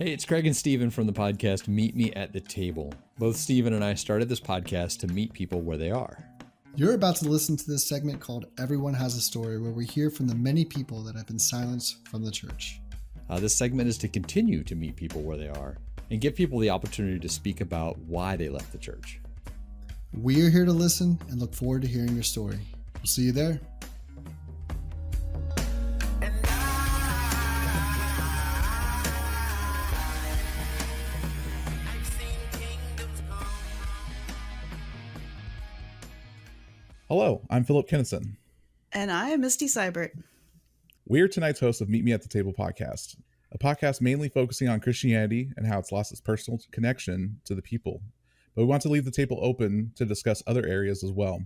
Hey, it's Craig and Steven from the podcast Meet Me at the Table. Both Steven and I started this podcast to meet people where they are. You're about to listen to this segment called Everyone Has a Story, where we hear from the many people that have been silenced from the church. This segment is to continue to meet people where they are and give people the opportunity to speak about why they left the church. We are here to listen and look forward to hearing your story. We'll see you there. Hello, I'm Philip Kennison. And I am Misty Seibert. We're tonight's hosts of Meet Me at the Table podcast, a podcast mainly focusing on Christianity and how it's lost its personal connection to the people. But we want to leave the table open to discuss other areas as well.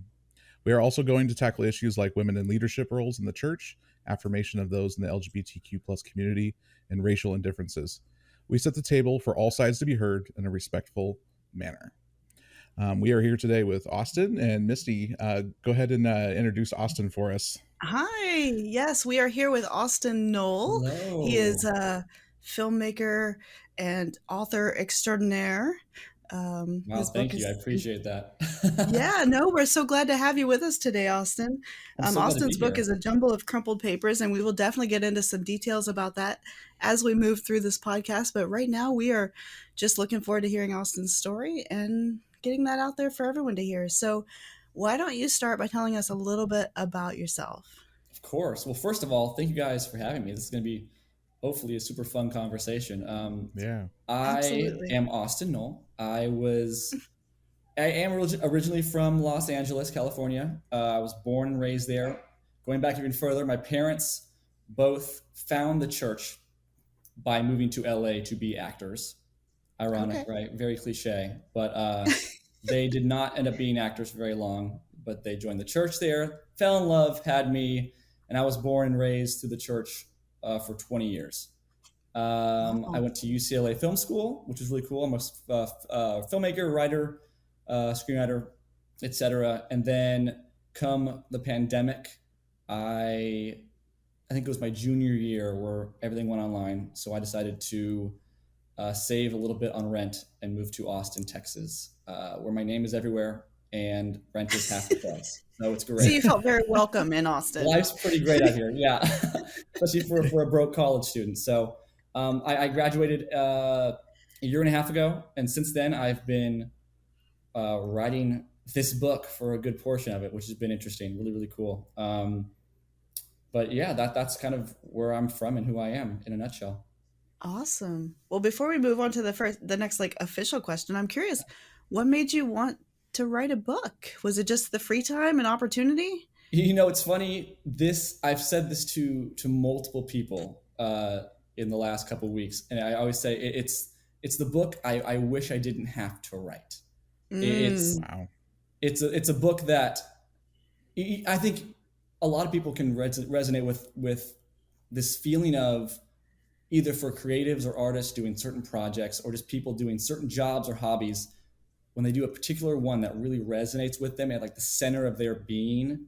We are also going to tackle issues like women in leadership roles in the church, affirmation of those in the LGBTQ plus community, and racial indifferences. We set the table for all sides to be heard in a respectful manner. We are here today with Austin and Misty. Go ahead and introduce Austin for us. Hi. Yes, we are here with Austin Noll. Hello. He is a filmmaker and author extraordinaire. Wow, thank you. I appreciate that. Yeah, no, we're so glad to have you with us today, Austin. I'm so glad to Austin's be book here. is a jumble of crumpled papers, and we will definitely get into some details about that as we move through this podcast. But right now, we are just looking forward to hearing Austin's story and getting that out there for everyone to hear. So why don't you start by telling us a little bit about yourself? Of course. Well, first of all, thank you guys for having me. This is going to be hopefully a super fun conversation. Yeah. I Absolutely. am Austin Noll. I am originally from Los Angeles, California. I was born and raised there. Going back even further, my parents both found the church by moving to LA to be actors. Ironic, Okay. right? Very cliche. But they did not end up being actors for very long, but they joined the church there, fell in love, had me, and I was born and raised to the church for 20 years. I went to UCLA Film School, which is really cool. I'm a filmmaker, writer, screenwriter, etc. And then come the pandemic, I think it was my junior year where everything went online. So I decided to save a little bit on rent and move to Austin, Texas, where my name is everywhere and rent is half the price. So it's great. So you felt very welcome in Austin. Life's pretty great out here, yeah, especially for a broke college student. So I graduated a year and a half ago, and since then I've been writing this book for a good portion of it, which has been interesting, really, really cool. But yeah, that's kind of where I'm from and who I am in a nutshell. Awesome. Well, before we move on to the next official question, I'm curious, what made you want to write a book? Was it just the free time and opportunity? You know, it's funny. I've said this to multiple people in the last couple of weeks, and I always say it's the book I wish I didn't have to write. Wow. It's a book that I think a lot of people can resonate with this feeling of either for creatives or artists doing certain projects or just people doing certain jobs or hobbies, when they do a particular one that really resonates with them at like the center of their being.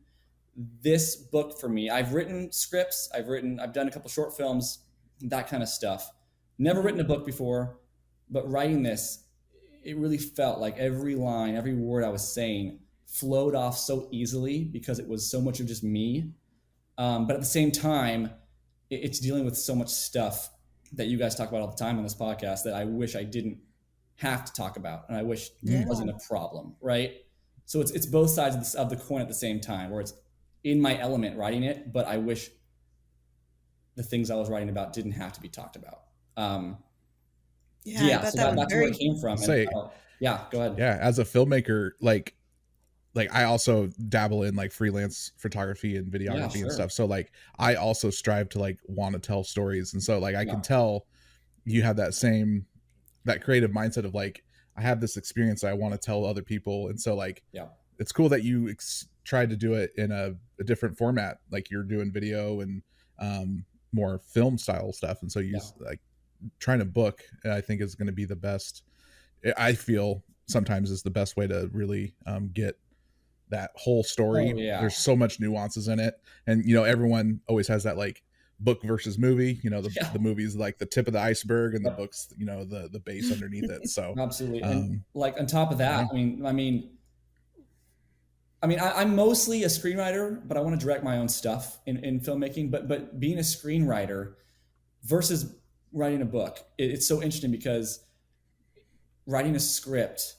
This book for me, I've written scripts, I've done a couple short films, that kind of stuff. Never written a book before, but writing this, it really felt like every line, every word I was saying flowed off so easily because it was so much of just me. But at the same time, it's dealing with so much stuff that you guys talk about all the time on this podcast that I wish I didn't have to talk about, and I wish it wasn't a problem, right? So it's both sides of the coin at the same time, where it's in my element writing it, but I wish the things I was writing about didn't have to be talked about. I bet so that was that's very where it came from. Say- Yeah, go ahead. Yeah. As a filmmaker, like I also dabble in like freelance photography and videography sure. and stuff. So like I also strive to like want to tell stories. And so like I can tell you have that creative mindset of like, I have this experience that I want to tell other people. And so like, it's cool that you tried to do it in a different format. Like you're doing video and more film style stuff. And so you like trying to book, I think is going to be the best. I feel sometimes is the best way to really get that whole story. Oh, yeah. There's so much nuances in it. And, you know, everyone always has that like book versus movie. You know, Yeah. the movie's like the tip of the iceberg, and the book's, you know, the base underneath it. So Absolutely. And like on top of that, yeah. I'm mostly a screenwriter, but I want to direct my own stuff in filmmaking. But being a screenwriter versus writing a book, it's so interesting because writing a script,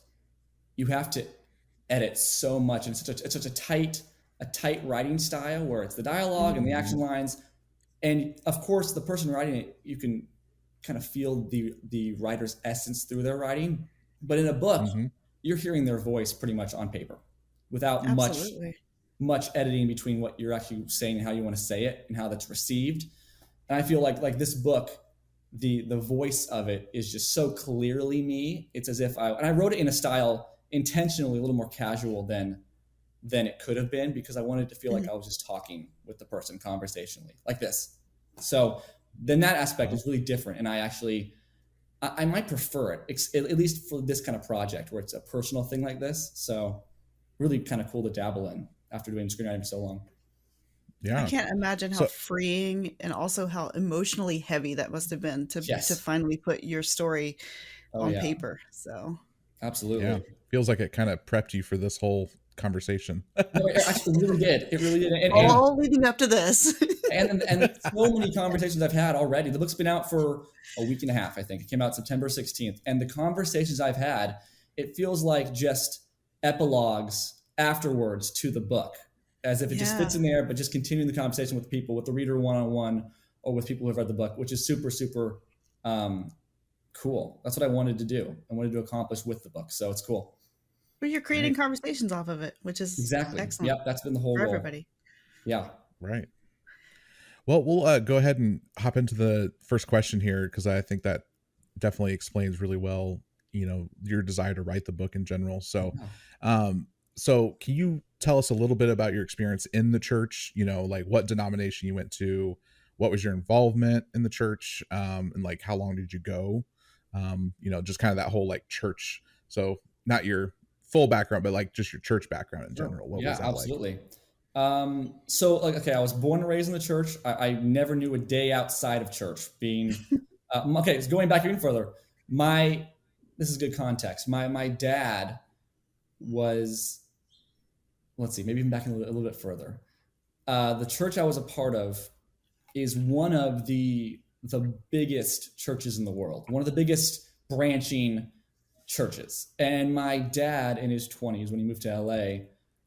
you have to edit so much, and it's such a tight writing style where it's the dialogue and the action lines, and of course the person writing it, you can kind of feel the writer's essence through their writing. But in a book, you're hearing their voice pretty much on paper without much editing between what you're actually saying and how you want to say it and how that's received. And I feel like this book, the voice of it is just so clearly me. It's as if I wrote it in a style intentionally a little more casual than it could have been, because I wanted to feel like I was just talking with the person conversationally like this. So then that aspect is really different. And I might prefer it, at least for this kind of project where it's a personal thing like this. So really kind of cool to dabble in after doing screenwriting for so long. Yeah. I can't imagine how freeing and also how emotionally heavy that must have been to finally put your story on paper. So absolutely. Yeah. Feels like it kind of prepped you for this whole conversation. No, it actually really did. It really did. And all leading up to this. and so many conversations I've had already. The book's been out for a week and a half, I think. It came out September 16th. And the conversations I've had, it feels like just epilogues afterwards to the book, as if it just fits in there, but just continuing the conversation with people, with the reader one-on-one, or with people who have read the book, which is super, super cool. That's what I wanted to do. I wanted to accomplish with the book. So it's cool. But you're creating conversations off of it, which is excellent. Yep, that's been the whole for goal. Everybody. Yeah. Right. Well, we'll go ahead and hop into the first question here, because I think that definitely explains really well, you know, your desire to write the book in general. So, so can you tell us a little bit about your experience in the church? You know, like what denomination you went to, what was your involvement in the church, and like how long did you go? You know, just kind of that whole like church. So not your full background, but like just your church background in general. What was that absolutely. So like, okay, I was born and raised in the church. I never knew a day outside of church being, okay, so going back even further, this is good context. My dad was, let's see, maybe even back a little bit further. The church I was a part of is one of the biggest churches in the world, one of the biggest branching churches. And my dad in his 20s, when he moved to LA,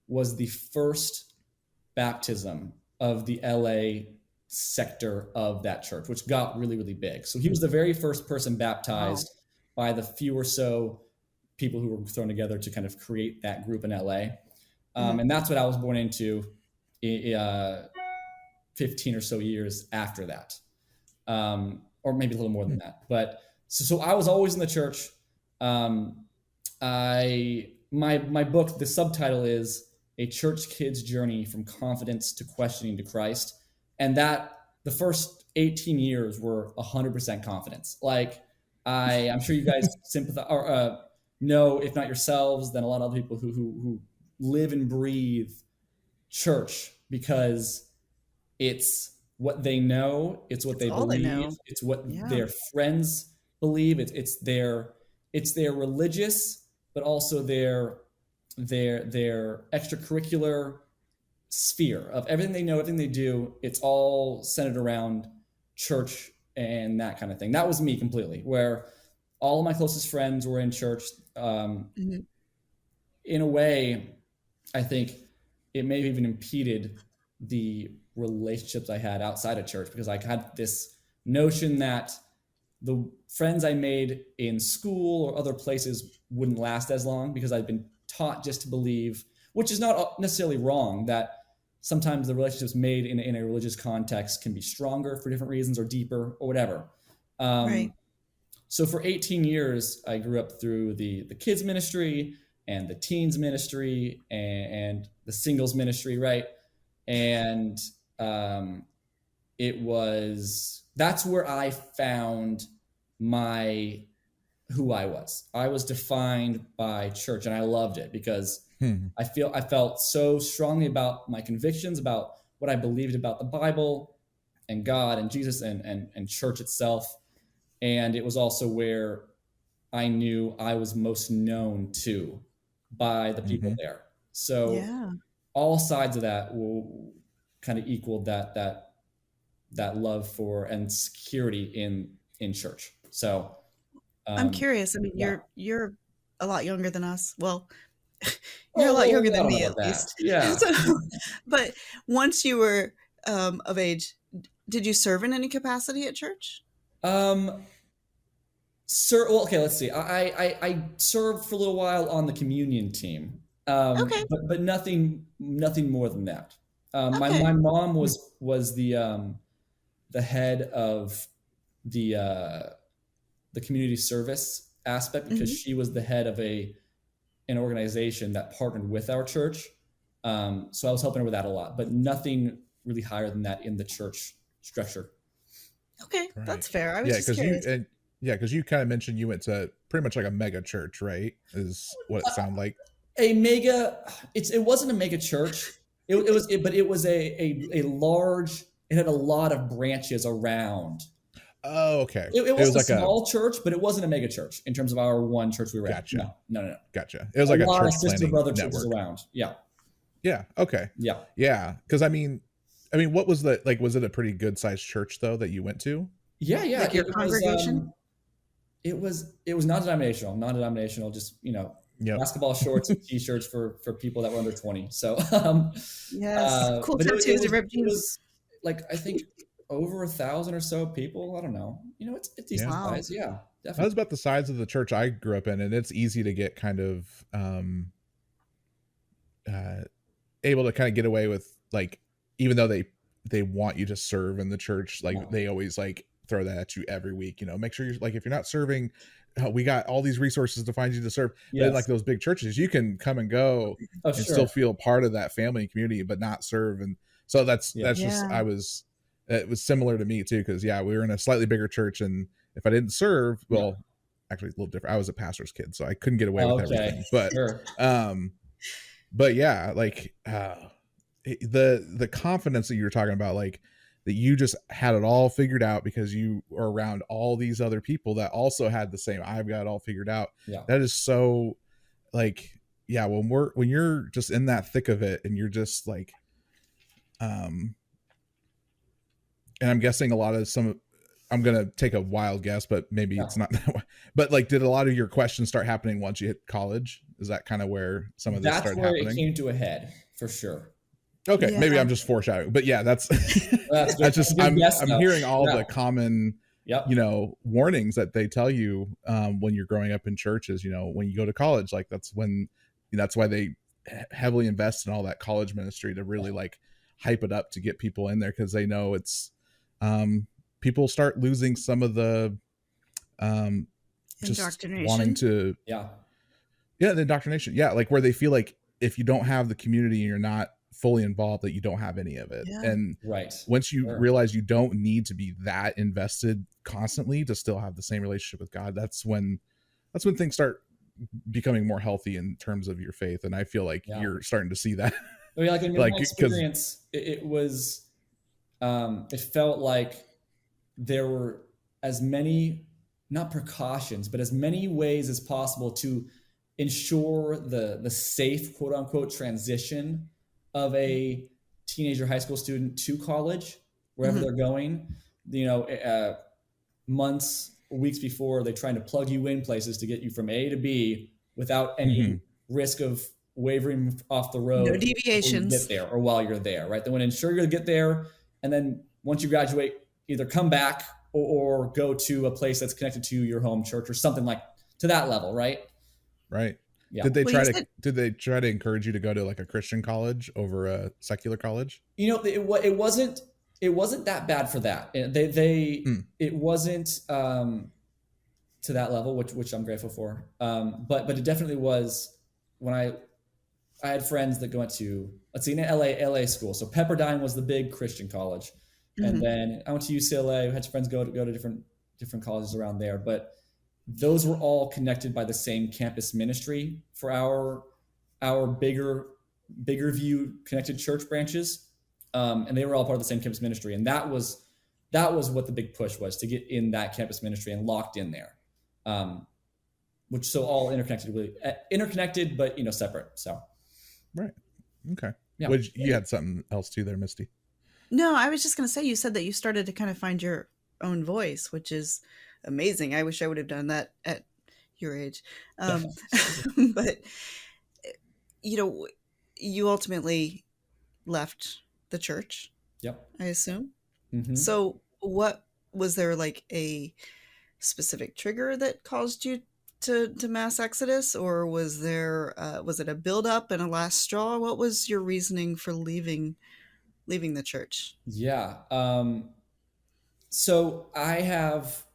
was the first baptism of the LA sector of that church, which got really, really big. So he was the very first person baptized by the few or so people who were thrown together to kind of create that group in LA. And that's what I was born into 15 or so years after that. Or maybe a little more than that. But so I was always in the church. My book, the subtitle is A Church Kid's Journey from Confidence to Questioning to Christ. And that the first 18 years were 100% confidence. Like I'm sure you guys sympathize or know, if not yourselves, then a lot of other people who live and breathe church, because it's what they know, it's what they believe, it's what their friends believe, it's their religious, but also their extracurricular sphere of everything they know, everything they do. It's all centered around church and that kind of thing. That was me completely, where all of my closest friends were in church. In a way, I think it may have even impeded the relationships I had outside of church, because I had this notion that the friends I made in school or other places wouldn't last as long, because I'd been taught just to believe, which is not necessarily wrong, that sometimes the relationships made in a religious context can be stronger for different reasons or deeper or whatever. Right. So for 18 years, I grew up through the kids ministry and the teens ministry and the singles ministry, right? And that's where I found who I was. I was defined by church, and I loved it because I felt so strongly about my convictions, about what I believed about the Bible, God and Jesus and church itself. And it was also where I knew I was most known to by the people there. So Yeah. all sides of that will kind of equal that love for and security in church. So I'm curious. I mean, yeah. you're a lot younger than us. Well, you're a lot younger I than don't know me, at about that. least. Yeah. So, but once you were of age, did you serve in any capacity at church? Well, okay, let's see. I served for a little while on the communion team, Okay. but nothing more than that. Okay. My mom was the head of the community service aspect because she was the head of an organization that partnered with our church. So I was helping her with that a lot, but nothing really higher than that in the church structure. Okay, Right. Yeah, fair. I was just curious. Because you kind of mentioned you went to pretty much like a mega church, right? Is what it sounded like. A mega. It wasn't a mega church. But it was a large. It had a lot of branches around. Oh, okay. It was like a like small church, but it wasn't a mega church in terms of our one church we were Gotcha. at. No. Gotcha. It was like a lot church of sister planning brother network. churches around. Yeah. Yeah. Okay. Yeah. Yeah. Because I mean, what was was it a pretty good sized church though that you went to? Yeah. Like your congregation? It was non-denominational, just basketball shorts and t-shirts for people that were under 20. So yes, cool tattoos and ripped jeans. Like I think over 1,000 or so people. I don't know. It's decent size. Yeah, definitely. That was about the size of the church I grew up in, and it's easy to get kind of able to kind of get away with, like, even though they want you to serve in the church, like they always like throw that at you every week. Make sure you're like, if you're not serving, we got all these resources to find you to serve. Yes. But in like those big churches, you can come and go and still feel part of that family and community, but not serve. And so that's just it was similar to me too, because we were in a slightly bigger church, and if I didn't serve, actually a little different. I was a pastor's kid, so I couldn't get away with everything. But but yeah, like the confidence that you were talking about, like that you just had it all figured out because you are around all these other people that also had the same, I've got it all figured out. Yeah. That is so, like, when you're just in that thick of it, and you're just like, and I'm guessing a lot of I'm going to take a wild guess, but maybe it's not that way. But like, did a lot of your questions start happening once you hit college? Is that kind of where some of this started happening? That's where it came to a head, for sure. Okay, maybe I'm just foreshadowing, but that's just I'm hearing all the common warnings that they tell you when you're growing up in churches. When you go to college, like that's why they heavily invest in all that college ministry to really like hype it up to get people in there, because they know it's people start losing some of the just wanting to the indoctrination, like where they feel like if you don't have the community and you're not fully involved, that you don't have any of it. And once you realize you don't need to be that invested constantly to still have the same relationship with God, that's when things start becoming more healthy in terms of your faith. And I feel like you're starting to see that. Like in my experience, it was it felt like there were as many, not precautions, but as many ways as possible to ensure the safe, quote unquote, transition of a teenager, high school student to college, wherever they're going. Months, weeks before, they're trying to plug you in places to get you from A to B without any risk of wavering off the road. No deviations. Get there, or while you're there, right? They want to ensure you're going to get there, and then once you graduate, either come back or go to a place that's connected to your home church or something like to that level, right? Right. Yeah. Did they try to encourage you to go to like a Christian college over a secular college? It wasn't that bad for that. It wasn't to that level, which I'm grateful for. But it definitely was when I had friends that went to, let's see, an LA school. So Pepperdine was the big Christian college, and then I went to UCLA. I had some friends go to different colleges around there, but those were all connected by the same campus ministry for our bigger view connected church branches. And they were all part of the same campus ministry. And that was that was what the big push was, to get in that campus ministry and locked in there. Which so all interconnected, but separate. So. Right. Okay. Yeah. You had something else too there, Misty. No, I was just going to say, you said that you started to kind of find your own voice, which is amazing. I wish I would have done that at your age. But, you ultimately left the church. Yep. I assume. Mm-hmm. So what was there, like a specific trigger that caused you to mass exodus, or was it a buildup and a last straw? What was your reasoning for leaving the church? Yeah. So I have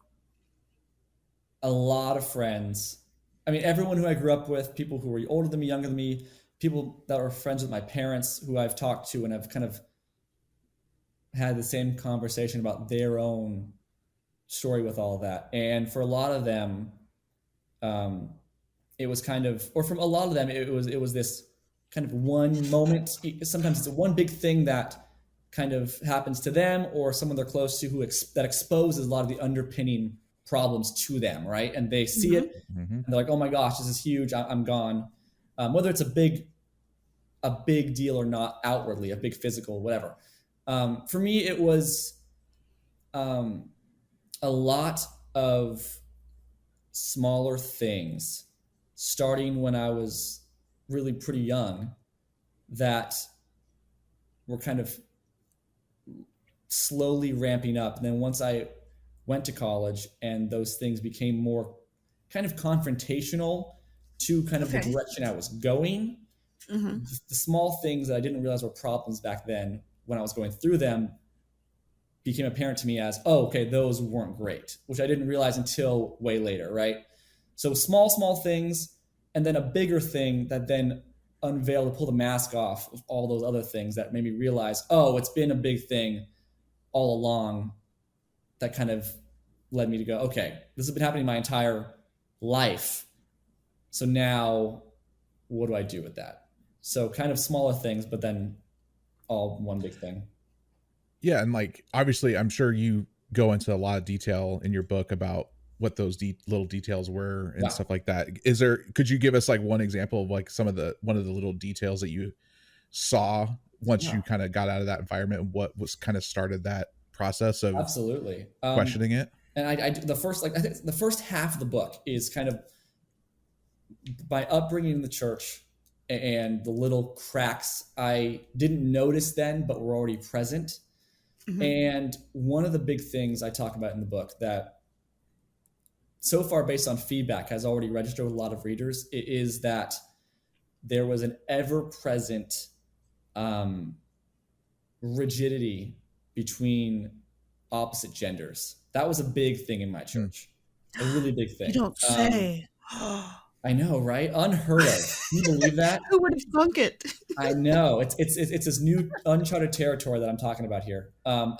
a lot of friends. I mean, everyone who I grew up with, people who were older than me, younger than me, people that were friends with my parents who I've talked to and I've kind of had the same conversation about their own story with all that. And for a lot of them, it was kind of, or from a lot of them, it was this kind of one moment. Sometimes it's one big thing that kind of happens to them or someone they're close to that exposes a lot of the underpinning problems to them, right? And they see it and they're like, oh my gosh, this is huge, I'm gone. Whether it's a big deal or not outwardly, a big physical, whatever. For me, it was a lot of smaller things, starting when I was really pretty young, that were kind of slowly ramping up. And then once I went to college and those things became more kind of confrontational to kind of the direction I was going, the small things that I didn't realize were problems back then when I was going through them became apparent to me as, oh, okay, those weren't great, which I didn't realize until way later, right? So small things, and then a bigger thing that then unveiled to pull the mask off of all those other things that made me realize, oh, it's been a big thing all along, that kind of led me to go, okay, this has been happening my entire life. So now what do I do with that? So kind of smaller things, but then all one big thing. Yeah. And like, obviously I'm sure you go into a lot of detail in your book about what those little details were and stuff like that. Could you give us like one example of like one of the little details that you saw once you kind of got out of that environment, and what was kind of started that process of absolutely questioning it? And I think the first half of the book is kind of my upbringing in the church and the little cracks I didn't notice then, but were already present. And one of the big things I talk about in the book that so far, based on feedback, has already registered with a lot of readers, is that there was an ever-present rigidity between opposite genders. That was a big thing in my church, a really big thing. You don't say. I know, right? Unheard of. Can you believe that? Who would have thunk it? I know. It's this new uncharted territory that I'm talking about here. But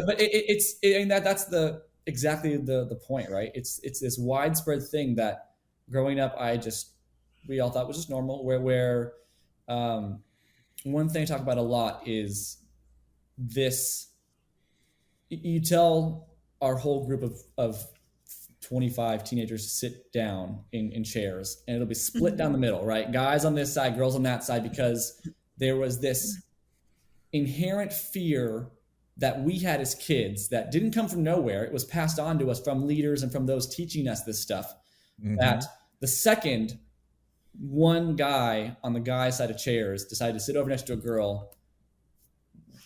that's exactly the point, right? It's this widespread thing that growing up we all thought was just normal. Where one thing I talk about a lot is this. You tell our whole group of 25 teenagers to sit down in chairs, and it'll be split down the middle, right? Guys on this side, girls on that side, because there was this inherent fear that we had as kids that didn't come from nowhere. It was passed on to us from leaders and from those teaching us this stuff, that the second one guy on the guy side of chairs decided to sit over next to a girl,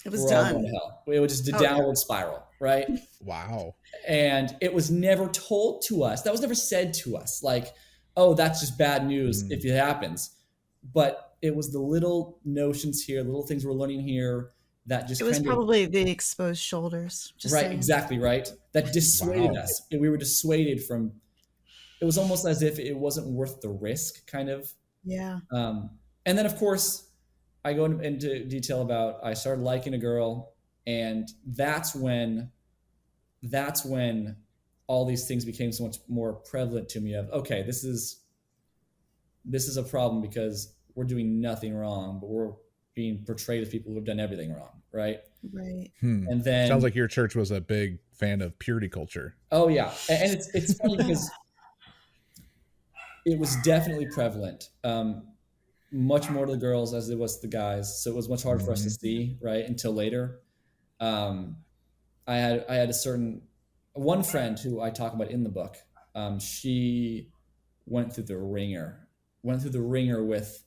it was we're done. all going to hell. It was just a downward spiral, right? Wow. And it was never told to us. That was never said to us. Like, oh, that's just bad news if it happens. But it was the little notions here, little things we're learning here that just it was probably the exposed shoulders. Just right, saying. exactly, right? That dissuaded us. We were dissuaded from, it was almost as if it wasn't worth the risk, kind of. Yeah. And then, of course, I go into detail about I started liking a girl, and that's when all these things became so much more prevalent to me of, okay, this is a problem because we're doing nothing wrong, but we're being portrayed as people who have done everything wrong, right? Right. And then Sounds like your church was a big fan of purity culture. oh yeah, and it's funny because it was definitely prevalent, much more to the girls as it was to the guys. So it was much harder for us to see, right, until later. I had one friend who I talk about in the book. She went through the ringer with.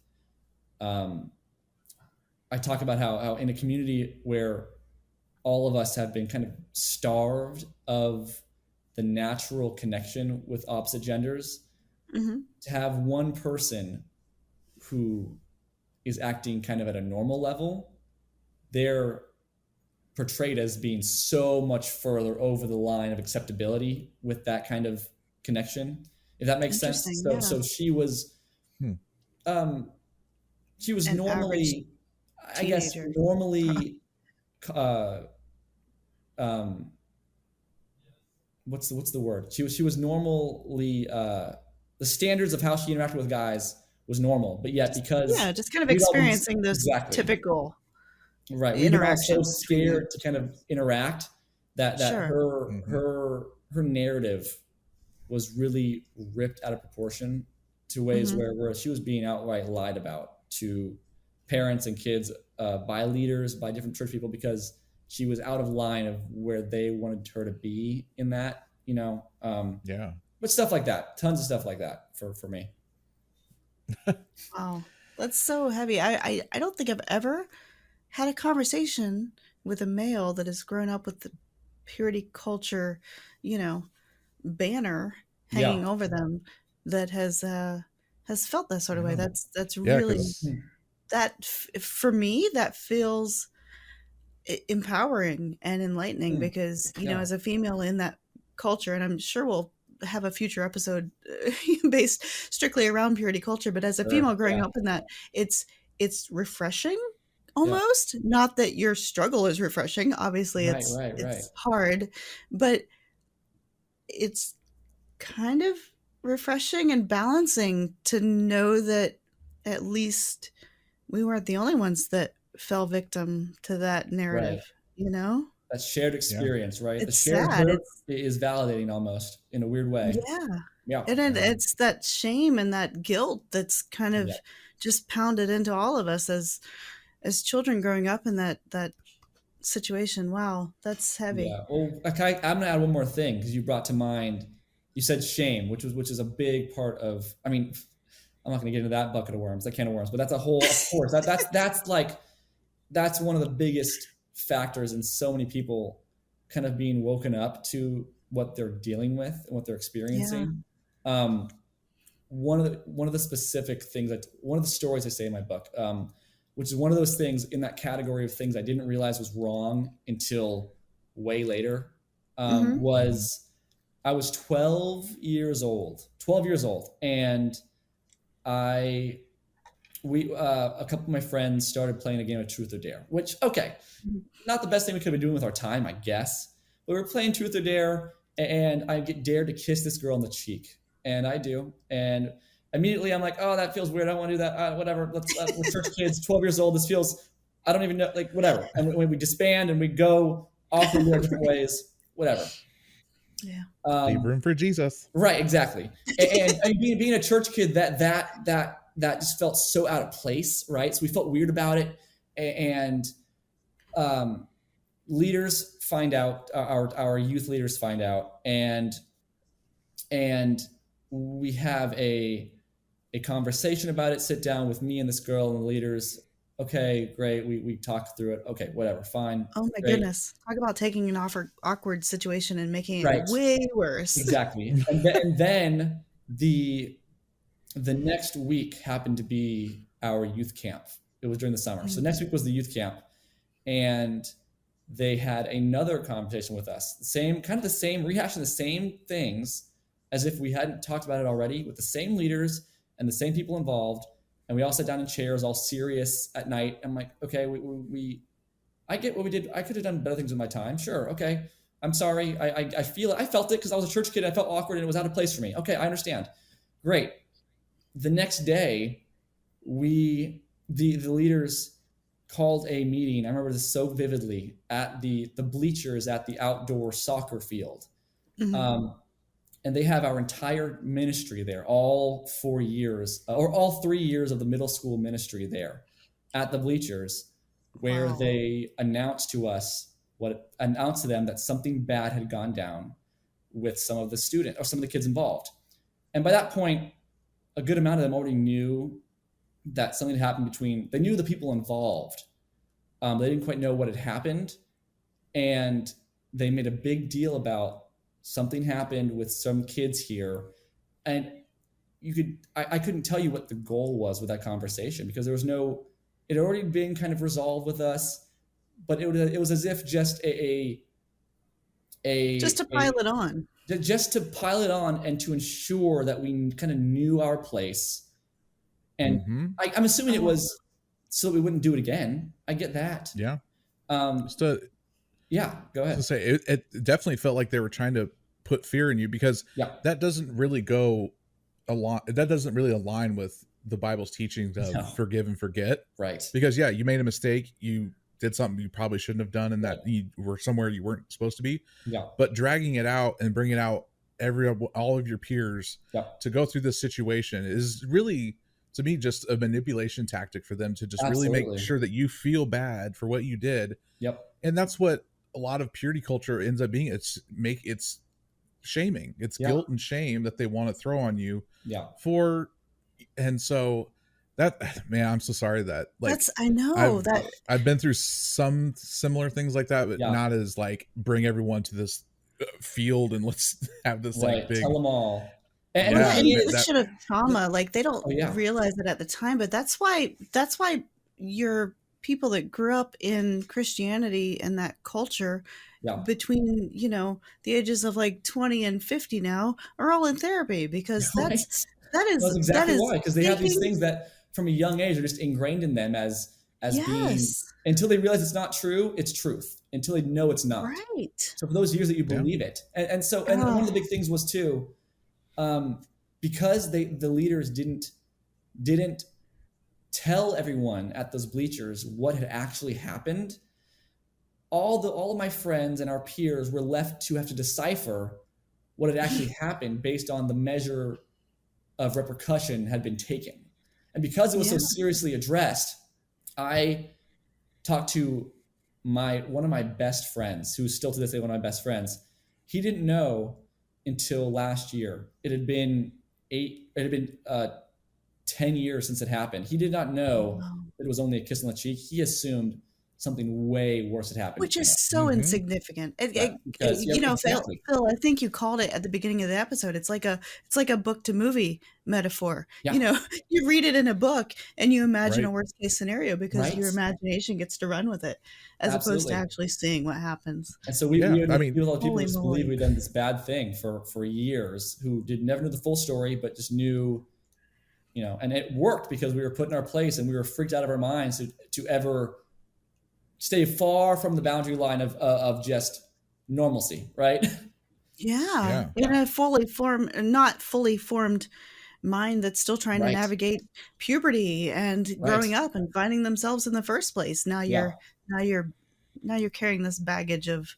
I talk about how in a community where all of us have been kind of starved of the natural connection with opposite genders, to have one person who is acting kind of at a normal level, they're portrayed as being so much further over the line of acceptability with that kind of connection, if that makes sense. So she was An normally, I guess, teenager. normally what's the word? She was normally the standards of how she interacted with guys was normal, but yet because just kind of we'd all been- experiencing those typical right, we've been all so interactions scared to kind of interact that Sure. her narrative was really ripped out of proportion to ways where she was being outright lied about to parents and kids, by leaders, by different church people, because she was out of line of where they wanted her to be in that, but stuff like that, tons of stuff like that for me. Wow, that's so heavy. I don't think I've ever had a conversation with a male that has grown up with the purity culture, banner hanging over them, that has felt that sort of way. That's really for me, that feels empowering and enlightening, because as a female in that culture, and I'm sure we'll have a future episode based strictly around purity culture, but as a female growing up in that, it's refreshing almost. Not that your struggle is refreshing, obviously it's hard, but it's kind of refreshing and balancing to know that at least we weren't the only ones that fell victim to that narrative, that shared experience, right? It's the shared sad. hurt is validating almost in a weird way. And it's that shame and that guilt that's kind of just pounded into all of us as children growing up in that situation. Wow, that's heavy. Well, okay, I'm gonna add one more thing, because you brought to mind, you said shame, which is a big part of, I mean, I'm not gonna get into that bucket of worms, that can of worms, but that's a whole, of course, that's one of the biggest factors in so many people kind of being woken up to what they're dealing with and what they're experiencing. One of the specific things, one of the stories I say in my book, which is one of those things in that category of things I didn't realize was wrong until way later, was I was 12 years old, and a couple of my friends started playing a game of Truth or Dare, which, not the best thing we could have been doing with our time, I guess. But we were playing Truth or Dare, and I get dared to kiss this girl on the cheek. And I do. And immediately I'm like, oh, that feels weird. I don't want to do that. Whatever. We're church kids, 12 years old. This feels, I don't even know, like, whatever. And when we disband and we go off in different ways, whatever. Yeah. Leave room for Jesus. Right, exactly. And being a church kid, that just felt so out of place, right? So we felt weird about it. And leaders find out, our youth leaders find out, and we have a conversation about it, sit down with me and this girl and the leaders. Okay, great. We talked through it. Okay, whatever, fine. Oh my goodness. Talk about taking an awkward situation and making it Right. way worse. Exactly. And then the next week happened to be our youth camp. It was during the summer. So next week was the youth camp. And they had another conversation with us. Rehashing the same things as if we hadn't talked about it already, with the same leaders and the same people involved. And we all sat down in chairs, all serious at night. I'm like, okay, I get what we did. I could have done better things with my time. Sure. Okay. I'm sorry. I feel it. I felt it because I was a church kid. I felt awkward and it was out of place for me. Okay. I understand. Great. The next day, the leaders called a meeting. I remember this so vividly at the bleachers at the outdoor soccer field. Mhm. And they have our entire ministry there, all 4 years or all 3 years of the middle school ministry there at the bleachers, where Wow. they announced to them that something bad had gone down with some of the students or some of the kids involved. And by that point, a good amount of them already knew that something had happened they knew the people involved. They didn't quite know what had happened. And they made a big deal about something happened with some kids here. And I couldn't tell you what the goal was with that conversation, because it had already been kind of resolved with us, but it was as if just Just to pile it on. just to pile it on and to ensure that we kind of knew our place. And I'm assuming it was so that we wouldn't do it again. I get that. Yeah. Yeah, go ahead. To say it definitely felt like they were trying to put fear in you, because that doesn't really align with the Bible's teachings of forgive and forget. Right. Because you made a mistake, you did something you probably shouldn't have done, and that you were somewhere you weren't supposed to be. Yeah. But dragging it out and bringing out all of your peers to go through this situation is really, to me, just a manipulation tactic for them to just really make sure that you feel bad for what you did. Yep. And that's what a lot of purity culture ends up being. It's shaming. It's guilt and shame that they want to throw on you. Yeah. And so that, man, I'm so sorry that I've been through some similar things like that, but not as like bring everyone to this field and let's have this like big, tell them all. And infliction of trauma, like they don't realize it at the time, but that's why your people that grew up in Christianity and that culture between, the ages of like 20 and 50 now are all in therapy, because that is exactly why, because they have these things that from a young age are just ingrained in them as being, until they realize it's not true, it's truth, until they know it's not. Right. So for those years that you believe it. And so one of the big things was too, because the leaders didn't tell everyone at those bleachers what had actually happened, all of my friends and our peers were left to have to decipher what had actually happened based on the measure of repercussion had been taken. And because it was so seriously addressed, I talked to one of my best friends, who's still to this day one of my best friends. He didn't know until last year. It had been 10 years since it happened. He did not know that it was only a kiss on the cheek. He assumed something way worse had happened. Which is so insignificant. Phil, I think you called it at the beginning of the episode. It's like a book to movie metaphor. Yeah. You read it in a book and you imagine a worst case scenario, because your imagination gets to run with it, as opposed to actually seeing what happens. And so people just believe we've done this bad thing for years, who never knew the full story, but just knew, and it worked because we were put in our place and we were freaked out of our minds to ever stay far from the boundary line of just normalcy, right? Yeah. In a not fully formed mind that's still trying to navigate puberty and growing up and finding themselves in the first place. Now you're carrying this baggage of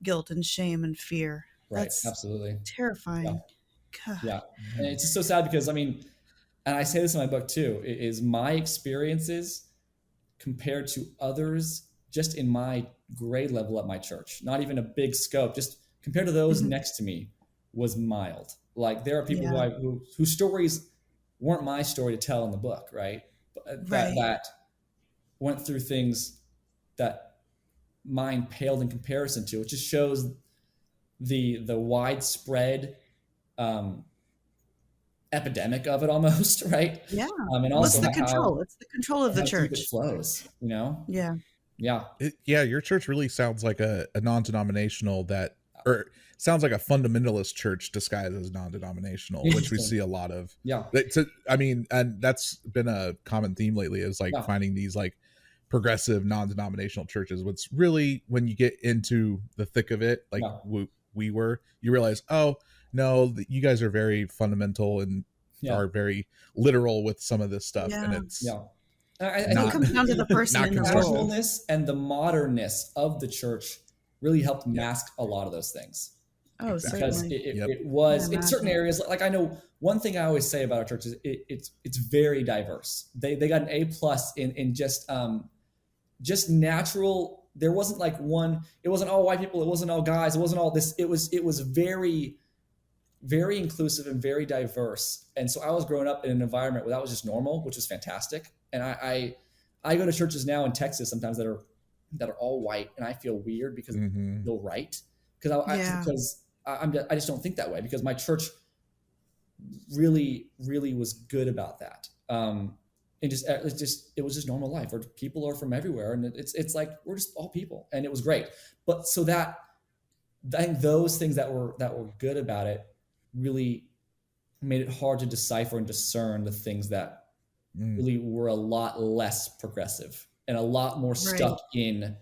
guilt and shame and fear. Right. That's absolutely terrifying. Yeah. And it's just so sad because, and I say this in my book too, is my experiences compared to others just in my grade level at my church, not even a big scope, just compared to those next to me, was mild. Like there are people whose stories weren't my story to tell in the book, right? That went through things that mine paled in comparison to. It just shows the widespread epidemic of it almost, right? Yeah. And also it's the control. It's the control of the church. It flows, Yeah. Yeah. Your church really sounds like a non-denominational or sounds like a fundamentalist church disguised as non-denominational, which we see a lot of. Yeah. And that's been a common theme lately, is like finding these like progressive non-denominational churches. What's really, when you get into the thick of it, like you realize, oh no, you guys are very fundamental and are very literal with some of this stuff. And it's I It Not- think comes down to the person not in the conservative. role. traditionalness and the modernness of the church really helped mask a lot of those things. Oh, Exactly. Because certainly. it was I in certain imagine. areas. Like I know one thing I always say about our church is it's very diverse. They got an A+ in just natural. There wasn't like one. It wasn't all white people. It wasn't all guys. It wasn't all this. It was very, very inclusive and very diverse. And so I was growing up in an environment where that was just normal, which was fantastic. And I go to churches now in Texas sometimes that are all white, and I feel weird because I feel right because I just don't think that way, because my church really, really was good about that. It was just normal life where people are from everywhere, and it's like we're just all people, and it was great. But so that I think those things that were good about it really made it hard to decipher and discern the things that really were a lot less progressive and a lot more stuck in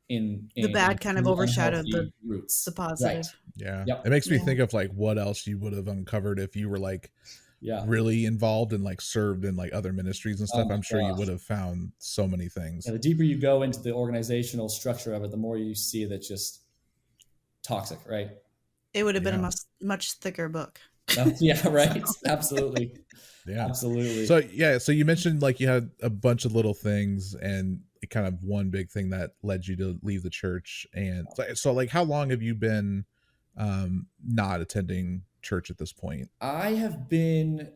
The bad kind of overshadowed unhealthy roots. the positive. Right. Yeah. Yep. It makes me Yeah. think of like what else you would have uncovered if you were like Yeah. really involved and like served in like other ministries and stuff. my I'm sure you gosh. would have found so many things. Yeah, the deeper you go into the organizational structure of it, the more you see that just toxic, right? It would have been a Yeah. much thicker book. Yeah, right. Absolutely. Yeah. Absolutely. So you mentioned like you had a bunch of little things and kind of one big thing that led you to leave the church. And so like how long have you been not attending church at this point? I have been,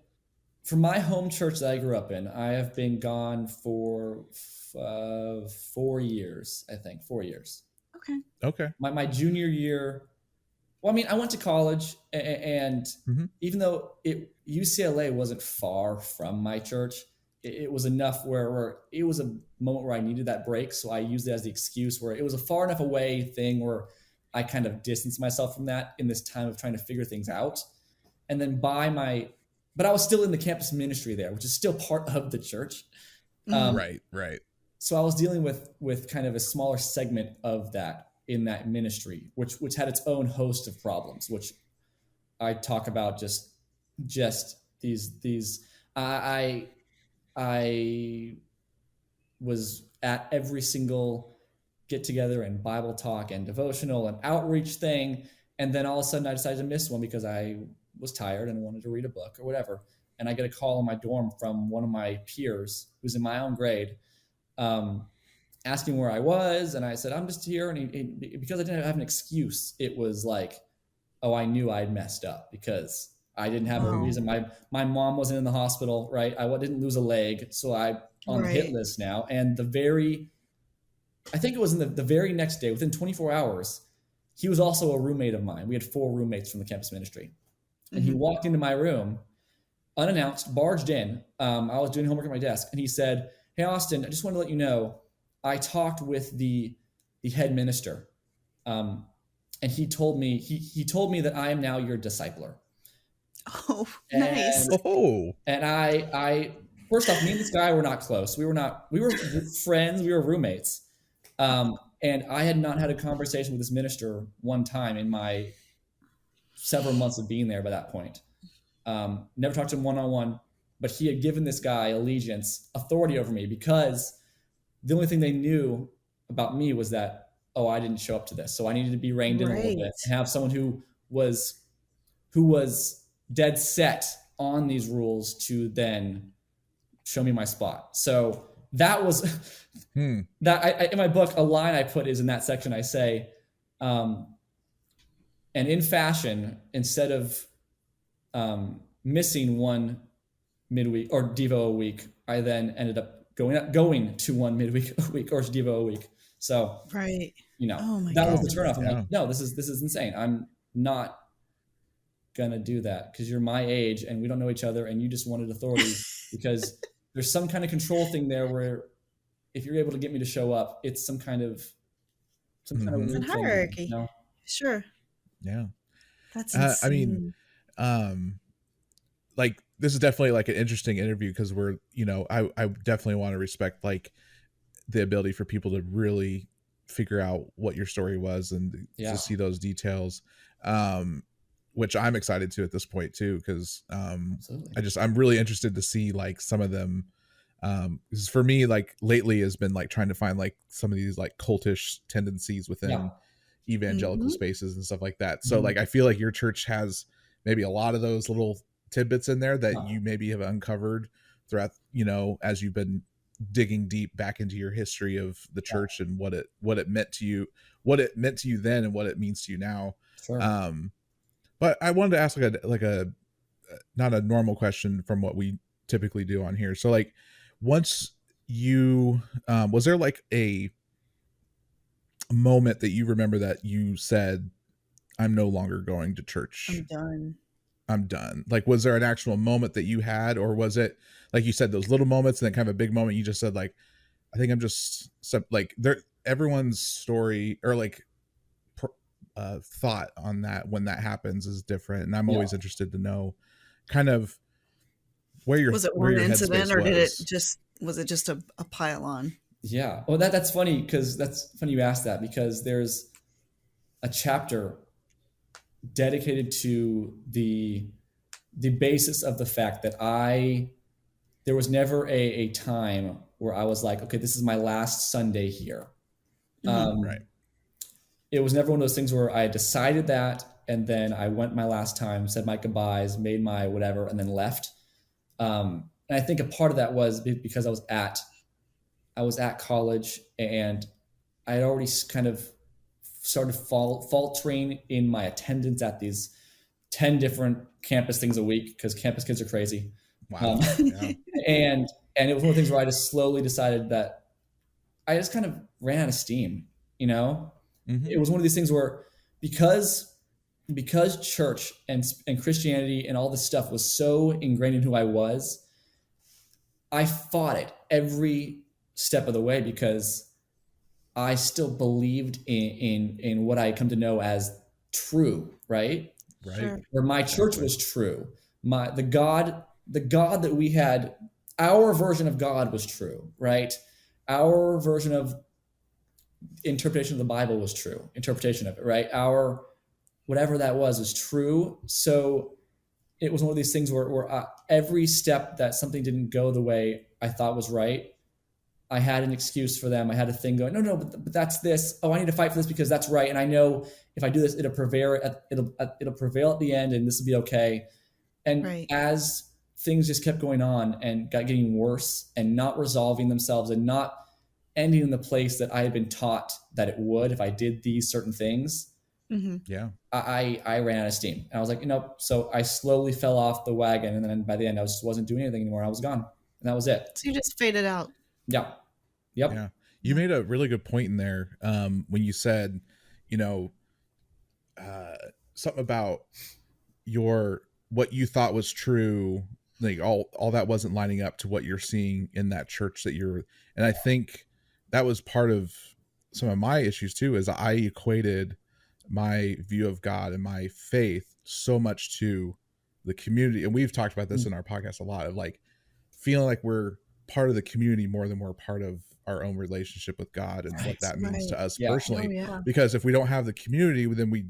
from my home church that I grew up in, I have been gone for 4 years, I think. 4 years. Okay. My junior year, well, I mean, I went to college, and even though UCLA wasn't far from my church, it was enough where it was a moment where I needed that break. So I used it as the excuse, where it was a far enough away thing where I kind of distanced myself from that in this time of trying to figure things out. And then but I was still in the campus ministry there, which is still part of the church. Right. So I was dealing with kind of a smaller segment of that in that ministry, which had its own host of problems, which I talk about just these. I was at every single get together and Bible talk and devotional and outreach thing. And then all of a sudden I decided to miss one because I was tired and wanted to read a book or whatever. And I get a call in my dorm from one of my peers who's in my own grade, asking where I was. And I said, I'm just here. And he, because I didn't have an excuse, it was like, oh, I knew I'd messed up because I didn't have a reason. My mom wasn't in the hospital, right? I didn't lose a leg. So I'm on the hit list now. And I think it was in the very next day, within 24 hours, he was also a roommate of mine. We had 4 roommates from the campus ministry. And he walked into my room unannounced, barged in. I was doing homework at my desk, and he said, hey, Austin, I just want to let you know, I talked with the head minister. And he told me, he told me that I am now your discipler. Oh, nice. And I first off, me and this guy were not close. We were friends. We were roommates. And I had not had a conversation with this minister one time in my several months of being there by that point. Never talked to him one-on-one, but he had given this guy allegiance, authority over me, because the only thing they knew about me was that, oh, I didn't show up to this. So I needed to be reined in a little bit and have someone who was dead set on these rules to then show me my spot. So that was that in my book, a line I put is in that section. I say, and in fashion, instead of missing one midweek or Devo a week, I then ended up going to one midweek a week or Devo a week. So that was the turnoff. I'm like, no, this is insane. I'm not gonna do that because you're my age and we don't know each other and you just wanted authority because there's some kind of control thing there where if you're able to get me to show up, it's some kind of weird hierarchy. Thing, Sure. Yeah. That's insane. I mean, like this is definitely like an interesting interview because we're, I definitely want to respect like the ability for people to really figure out what your story was and to see those details, which I'm excited to at this point too, because I'm really interested to see like some of them Because for me, like lately has been like trying to find like some of these like cultish tendencies within evangelical Mhm. spaces and stuff like that. So like I feel like your church has maybe a lot of those little tidbits in there that you maybe have uncovered throughout, as you've been digging deep back into your history of the church and what it meant to you, then and what it means to you now. Sure. But I wanted to ask like a not a normal question from what we typically do on here. So like once you was there like a moment that you remember that you said, I'm no longer going to church, I'm done? Like, was there an actual moment that you had, or was it like you said, those little moments and then kind of a big moment you just said like, I think I'm just like there, everyone's story or like thought on that when that happens is different, and I'm always interested to know kind of where your Was it where one your incident, headspace or was. was it just a pile on? Yeah. Well, that's funny because that's funny you asked that, because there's a chapter dedicated to the basis of the fact that there was never a time where I was like, okay, this is my last Sunday here. Right. It was never one of those things where I decided that and then I went my last time, said my goodbyes, made my whatever, and then left. And I think a part of that was because I was at college and I had already kind of started faltering in my attendance at these 10 different campus things a week, because campus kids are crazy. Wow. And it was one of the things where I just slowly decided that I just kind of ran out of steam. It was one of these things where because church and Christianity and all this stuff was so ingrained in who I was, I fought it every step of the way because I still believed in what I had come to know as true, right? Right. Sure. Where my church was true. The God that we had, our version of God was true, right? Our version of interpretation of the Bible was true. Interpretation of it, right? Our whatever that was true. So it was one of these things where every step that something didn't go the way I thought was right, I had an excuse for them. I had a thing going, no, but that's this. Oh, I need to fight for this because that's right. And I know if I do this, it'll prevail at the end, and this will be okay. And as things just kept going on and getting worse and not resolving themselves and not ending in the place that I had been taught that it would if I did these certain things, I ran out of steam. And I was like, so I slowly fell off the wagon. And then by the end, I wasn't doing anything anymore. I was gone. And that was it. So you just faded out. Yeah. Yep. Yeah. You made a really good point in there when you said, something about what you thought was true, like all that wasn't lining up to what you're seeing in that church and I think that was part of some of my issues too, is I equated my view of God and my faith so much to the community. And we've talked about this in our podcast a lot, of like feeling like we're part of the community more than we're part of our own relationship with God and what that means to us personally. Because if we don't have the community, then we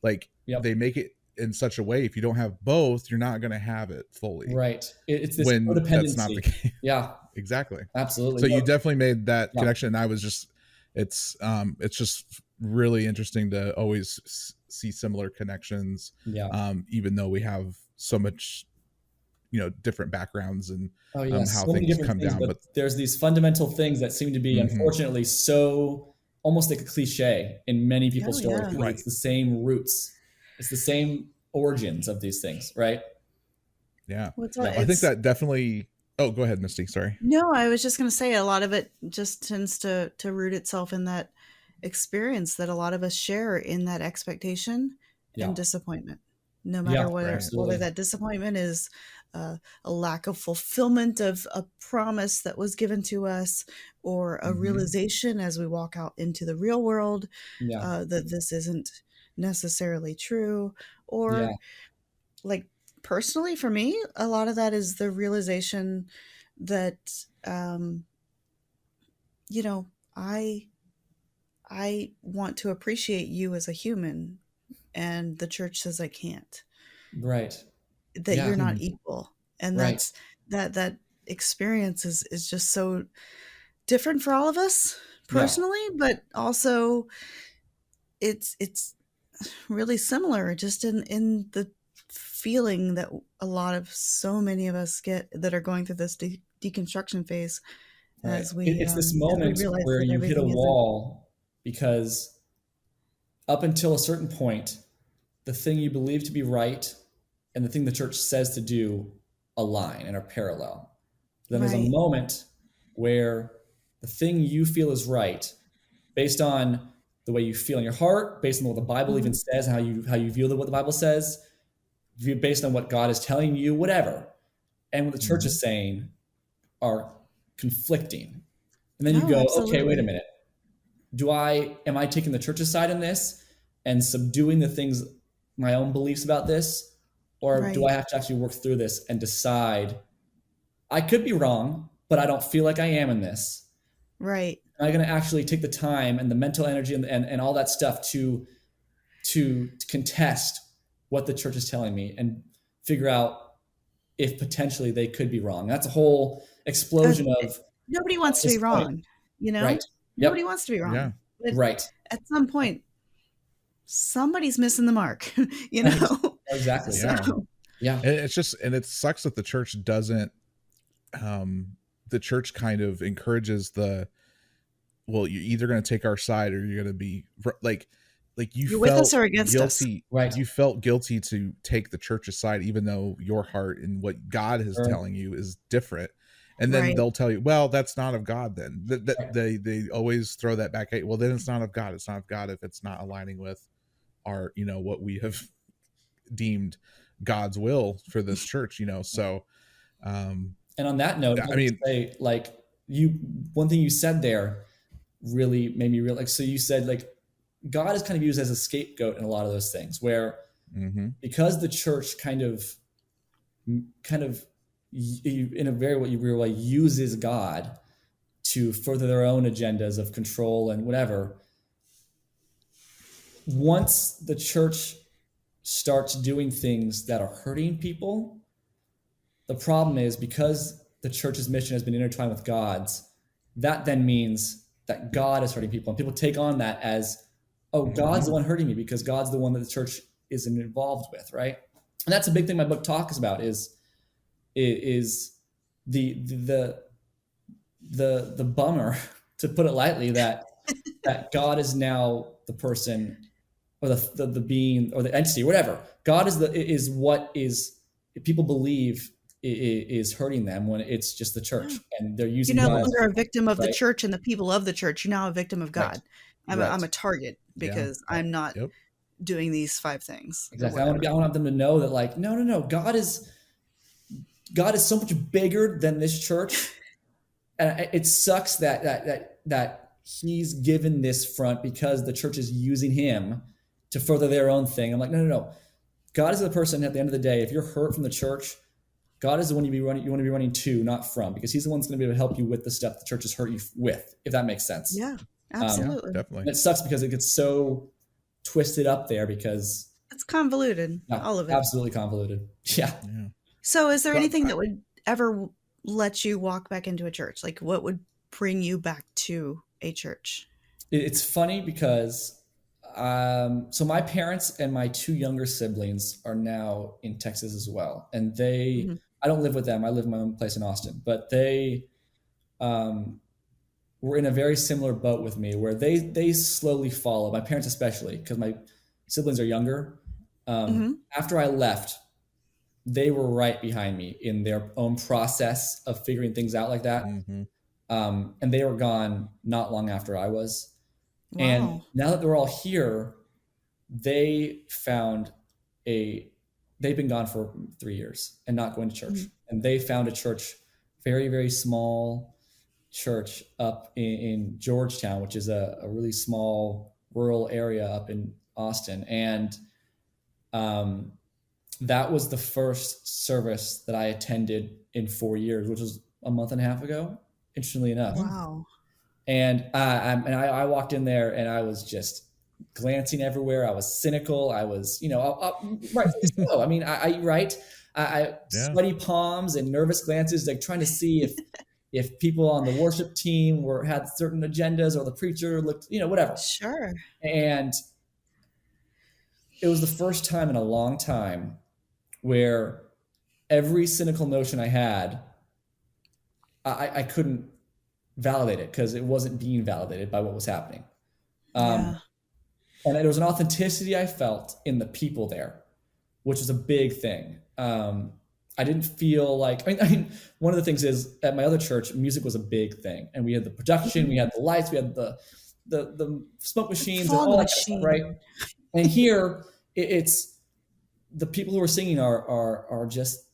they make it in such a way, if you don't have both, you're not going to have it fully. Right. It's this when codependency. That's not the case. Yeah, exactly. Absolutely. So you definitely made that connection. And I was just, it's just really interesting to always see similar connections. Yeah. Even though we have so much, different backgrounds and how so things come down. But there's these fundamental things that seem to be, unfortunately, so almost like a cliche in many people's stories. Right. It's the same roots. It's the same origins of these things, right? Yeah. I think that definitely. Oh, go ahead, Misty. Sorry. No, I was just going to say a lot of it just tends to root itself in that experience that a lot of us share, in that expectation and disappointment. No matter whether that disappointment is a lack of fulfillment of a promise that was given to us, or a realization as we walk out into the real world that this isn't necessarily true, or like personally for me, a lot of that is the realization that I want to appreciate you as a human, and the church says I can't. Right. That you're not equal. And that's that experience is just so different for all of us personally, but also it's really similar just in the feeling that so many of us get that are going through this deconstruction phase Right. as we It's this as we moment realize where that you hit a everything isn't. wall because up until a certain point, the thing you believe to be right and the thing the church says to do align and are parallel. Then there's a Right. moment where the thing you feel is right, based on the way you feel in your heart, based on what the Bible even says, how you view what the Bible says, based on what God is telling you, whatever, and what the church is saying are conflicting. And then you Oh, go, okay, wait a absolutely. minute. Am I taking the church's side in this and subduing the things, my own beliefs about this? Or do Right. I have to actually work through this and decide I could be wrong, but I don't feel like I am in this? Right. Am I going to actually take the time and the mental energy and all that stuff to contest what the church is telling me and figure out if potentially they could be wrong? That's a whole explosion of Nobody wants to be disappointment. wrong, you know? Right. Nobody Yep. wants to be wrong. Yeah. But Right. at some point, somebody's missing the mark, you Right. know? Exactly. Yeah. Yeah. And it's just, and it sucks that the church doesn't, the church kind of encourages well, you're either going to take our side or you're going to be like you You're with felt us or against us. guilty. Right. You felt guilty to take the church's side, even though your heart and what God is Sure. telling you is different. And then Right. they'll tell you, well, that's not of God. Then they always throw that back at, well, then it's not of God. It's not of God if it's not aligning with our, what we have deemed God's will for this church, so And on that note, I mean, say, one thing you said there really made me realize. So you said God is kind of used as a scapegoat in a lot of those things, where because the church kind of in a very what you realize uses God to further their own agendas of control and whatever. Once the church starts doing things that are hurting people, the problem is because the church's mission has been intertwined with God's, that then means that God is hurting people. And people take on that as, oh, God's the one hurting me because God's the one that the church isn't involved with, right? And that's a big thing my book talks about is the bummer, to put it lightly, that God is now the person or the being or the entity, or whatever. God is what people believe is hurting them when it's just the church, and they're using. You're no God longer a victim of the right? church and the people of the church. You're now a victim of God. Right. I'm a target because I'm not doing these 5 things. Exactly. I want them to know that, no. God is so much bigger than this church, and it sucks that he's given this front because the church is using him to further their own thing. I'm like, no. God is the person at the end of the day. If you're hurt from the church, God is the one you want to be running to, not from, because he's the one that's going to be able to help you with the stuff the church has hurt you with, if that makes sense. Yeah, absolutely. Definitely. And it sucks because it gets so twisted up there because it's convoluted. All of it. Absolutely convoluted. Yeah. So is there anything that would ever let you walk back into a church? Like what would bring you back to a church? It's funny because so my parents and my 2 younger siblings are now in Texas as well. And I don't live with them. I live in my own place in Austin, but they were in a very similar boat with me where they slowly followed, my parents especially, because my siblings are younger. After I left, they were right behind me in their own process of figuring things out like that. And they were gone not long after I was. Wow. And now that they're all here, they've been gone for 3 years and not going to church. And they found a church, very, very small church up in Georgetown, which is a really small rural area up in Austin. And that was the first service that I attended in 4 years, which was a month and a half ago, interestingly enough. Wow. And I walked in there and I was just glancing everywhere. I was cynical. I was, right. So, I mean, I sweaty palms and nervous glances, like trying to see if people on the worship team had certain agendas, or the preacher looked, whatever. Sure. And it was the first time in a long time where every cynical notion I had, I couldn't validate it because it wasn't being validated by what was happening. And there was an authenticity I felt in the people there, which was a big thing. I didn't feel like, I mean, one of the things is at my other church, music was a big thing. And we had the production, we had the lights, we had the smoke machines, and all that stuff, right? And here it's the people who are singing are just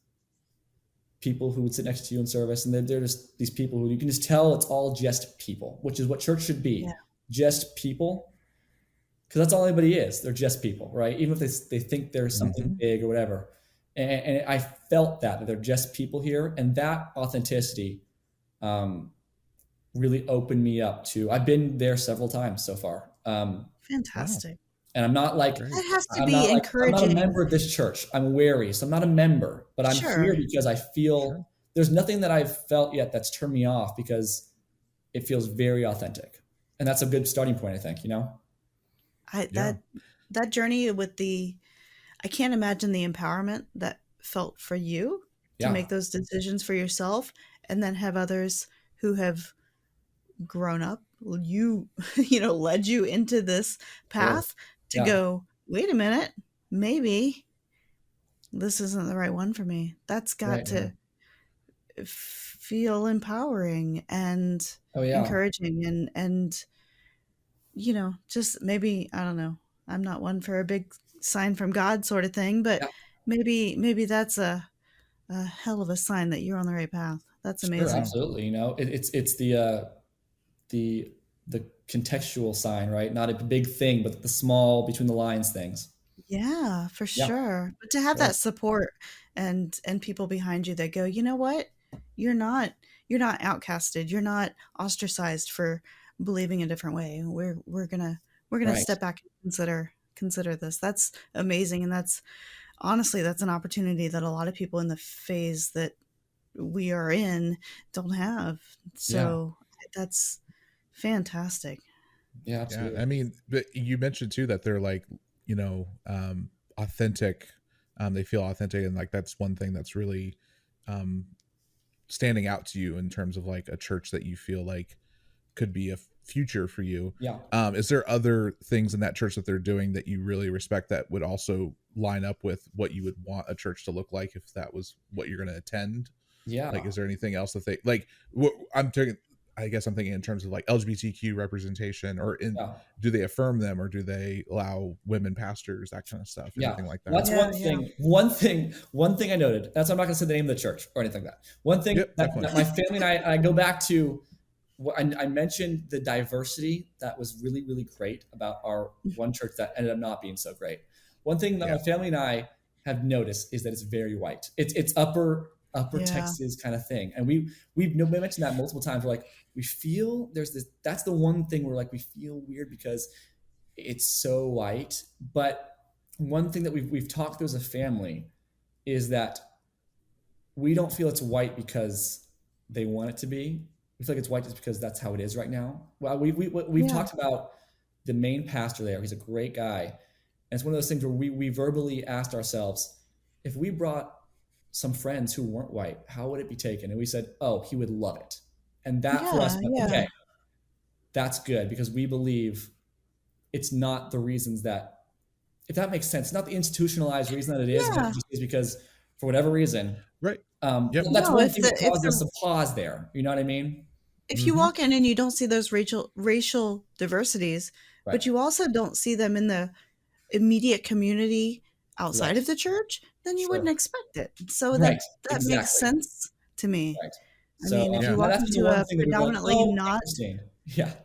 people who would sit next to you in service. And they're just these people who you can just tell it's all just people, which is what church should be. Yeah. Just people. Because that's all anybody is. They're just people, right? Even if they think there's something big or whatever. And I felt that they're just people here. And that authenticity really opened me up to, I've been there several times so far. Fantastic. Wow. And I'm not like, that has to be encouraging. I'm not a member of this church. I'm wary. So I'm not a member, but I'm here because I feel there's nothing that I've felt yet that's turned me off, because it feels very authentic. And that's a good starting point, I think, That journey with I can't imagine the empowerment that felt for you to make those decisions for yourself, and then have others who have grown up, led you into this path to go, wait a minute, maybe this isn't the right one for me. That's got to feel empowering and encouraging and just maybe, I don't know, I'm not one for a big sign from God sort of thing, but maybe that's a hell of a sign that you're on the right path. That's amazing. Sure, absolutely. It's the contextual sign, right? Not a big thing, but the small between the lines things. Yeah, for sure. But to have that support and people behind you that go, you know what? You're not outcasted. You're not ostracized for believing a different way. We're gonna step back and consider this. That's amazing. And that's an opportunity that a lot of people in the phase that we are in don't have. So that's fantastic. Yeah, absolutely. I mean, but you mentioned too that they're like, authentic. They feel authentic, and like that's one thing that's really standing out to you in terms of like a church that you feel like could be a future for you. Is there other things in that church that they're doing that you really respect that would also line up with what you would want a church to look like if that was what you're going to attend? Like, is there anything else that they like? I guess I'm thinking in terms of like LGBTQ representation, or do they affirm them, or do they allow women pastors, that kind of stuff, anything like that? That's one thing I noted. That's, I'm not going to say the name of the church or anything like that. One thing that my family and I go back to, I mentioned the diversity that was really, really great about our one church that ended up not being so great. One thing that my family and I have noticed is that it's very white. It's upper Texas kind of thing. And we've mentioned that multiple times. We're like, we feel that's the one thing we're like, we feel weird because it's so white. But one thing that we've talked through as a family is that we don't feel it's white because they want it to be. We feel like it's white just because that's how it is right now. Well, we've talked about the main pastor there. He's a great guy. And it's one of those things where we verbally asked ourselves, if we brought some friends who weren't white, how would it be taken? And we said, oh, he would love it. And that for us, okay, that's good, because we believe it's not the reasons that, if that makes sense, not the institutionalized reason that it is, but it just is because for whatever reason. Right. That's one thing that caused us to pause there. You know what I mean? If you walk in and you don't see those racial diversities, but you also don't see them in the immediate community outside of the church, then you wouldn't expect it. So that makes sense to me. Right. I mean, if you walk into a predominantly not. Because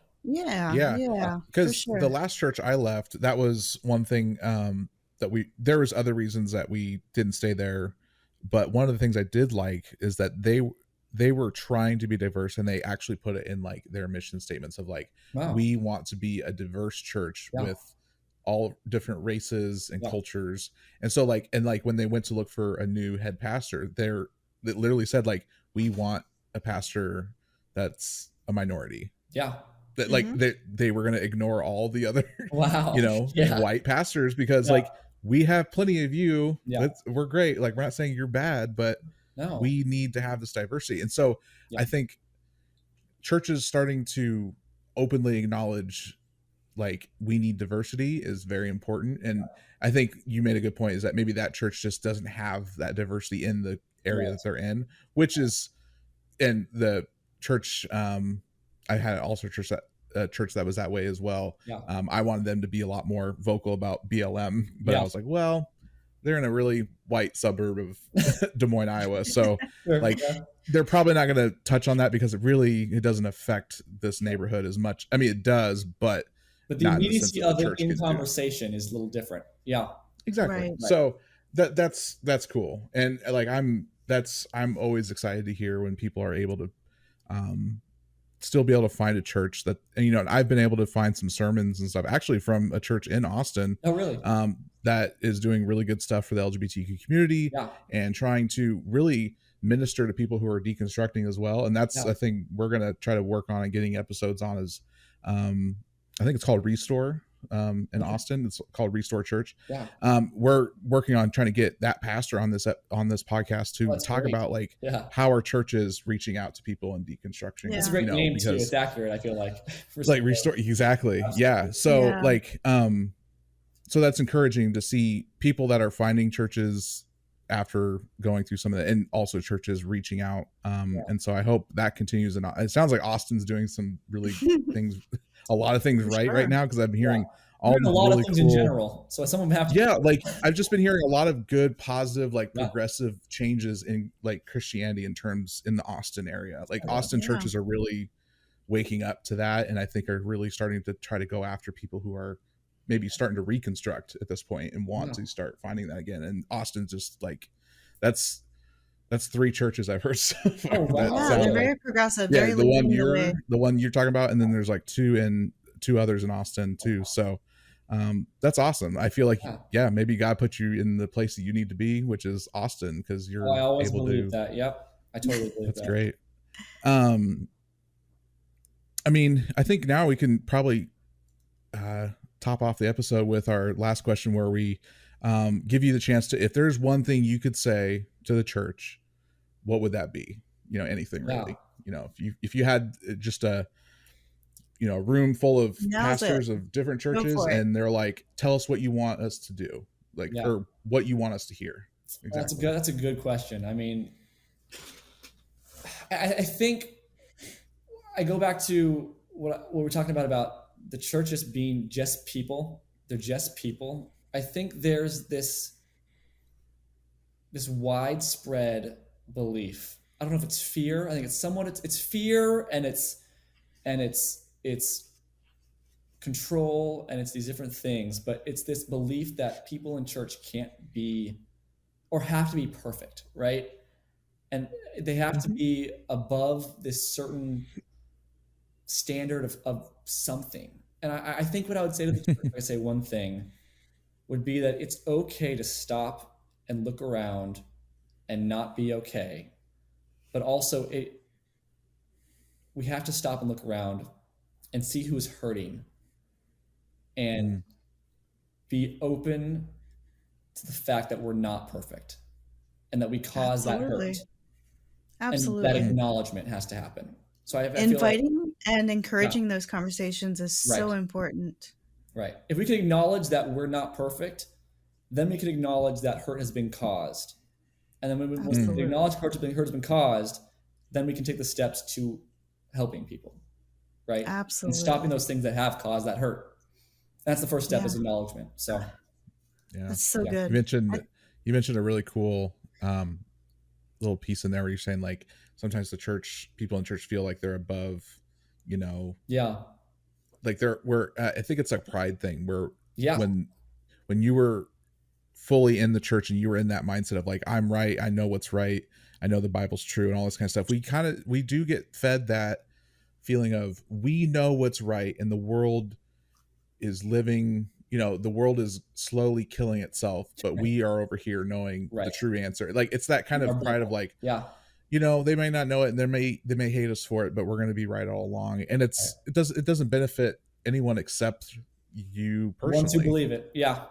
the last church I left, that was one thing there was other reasons that we didn't stay there. But one of the things I did like is that they were trying to be diverse, and they actually put it in like their mission statements of like, we want to be a diverse church with all different races and cultures. And so like when they went to look for a new head pastor, they literally said like, we want a pastor that's a minority. Yeah. That like they were going to ignore all the other, Wow. white pastors because like, we have plenty of you. We're great. Like, we're not saying you're bad, but we need to have this diversity. And so I think churches starting to openly acknowledge like we need diversity is very important. And I think you made a good point, is that maybe that church just doesn't have that diversity in the area that they're in, which is, and the church, I had also a church that was that way as well. I wanted them to be a lot more vocal about BLM, but I was like, well, they're in a really white suburb of Des Moines, Iowa. So like, they're probably not going to touch on that because it doesn't affect this neighborhood as much. I mean, it does, but the immediacy of it in conversation is a little different. Yeah, exactly. Right. So that's cool. And like, I'm always excited to hear when people are able to, still be able to find a church that, and you know, I've been able to find some sermons and stuff actually from a church in Austin. Oh, really? That is doing really good stuff for the LGBTQ community and trying to really minister to people who are deconstructing as well. And that's a thing we're going to try to work on and getting episodes on is, I think it's called Restore in Austin. It's called Restore Church. We're working on trying to get that pastor on this podcast to talk about like how our church is reaching out to people in deconstruction. It's a great name too. It's accurate. I feel like like Restore. Exactly. Absolutely. Yeah. So like, so that's encouraging to see people that are finding churches after going through some of that, and also churches reaching out. And so I hope that continues. And it sounds like Austin's doing some really a lot of things right now, because I'm hearing a lot of things in general. So some of them have to like I've just been hearing a lot of good, positive, like progressive changes in like Christianity in the Austin area. Like Austin churches are really waking up to that, and I think are really starting to try to go after people who are maybe starting to reconstruct at this point and want to start finding that again. And Austin's just like, that's 3 churches I've heard so far. They're very progressive. Very the one you're talking about, and then there's like 2 others in Austin too. So that's awesome. I feel like maybe God put you in the place that you need to be, which is Austin, because you're I always able believe that. Yep, I totally believe that's great. I mean, I think now we can probably top off the episode with our last question, where we give you the chance to, if there's one thing you could say to the church, what would that be? You know, anything really. You know, if you had just a room full of pastors of different churches, and they're like, tell us what you want us to do, like, or what you want us to hear. Exactly. That's a good question. I mean, I think I go back to what we're talking about the churches being just people. They're just people. I think there's this widespread belief. I don't know if it's fear. I think it's somewhat it's fear, and it's control, and it's these different things, but it's this belief that people in church can't be or have to be perfect, right? And they have to be above this certain standard of something. And I think what I would say to the church, if I say one thing, would be that it's okay to stop and look around and not be okay. But also we have to stop and look around and see who's hurting, and be open to the fact that we're not perfect and that we cause that hurt. Absolutely. And that acknowledgement has to happen. So inviting and encouraging those conversations is so important. Right. If we can acknowledge that we're not perfect, then we can acknowledge that hurt has been caused. And then when we acknowledge hurt has been caused, then we can take the steps to helping people. Right. Absolutely. And stopping those things that have caused that hurt. That's the first step, is acknowledgement. So that's so good. You mentioned a really cool little piece in there where you're saying, like, sometimes people in church feel like they're above, like I think it's a pride thing where when you were fully in the church and you were in that mindset of like, I'm right, I know what's right, I know the Bible's true, and all this kind of stuff, we do get fed that feeling of, we know what's right, and the world is living the world is slowly killing itself, but we are over here knowing the true answer. Like, it's that kind of pride of like, they may not know it, and they may hate us for it, but we're going to be right all along. And it doesn't benefit anyone except you personally. The ones who believe it. Yeah.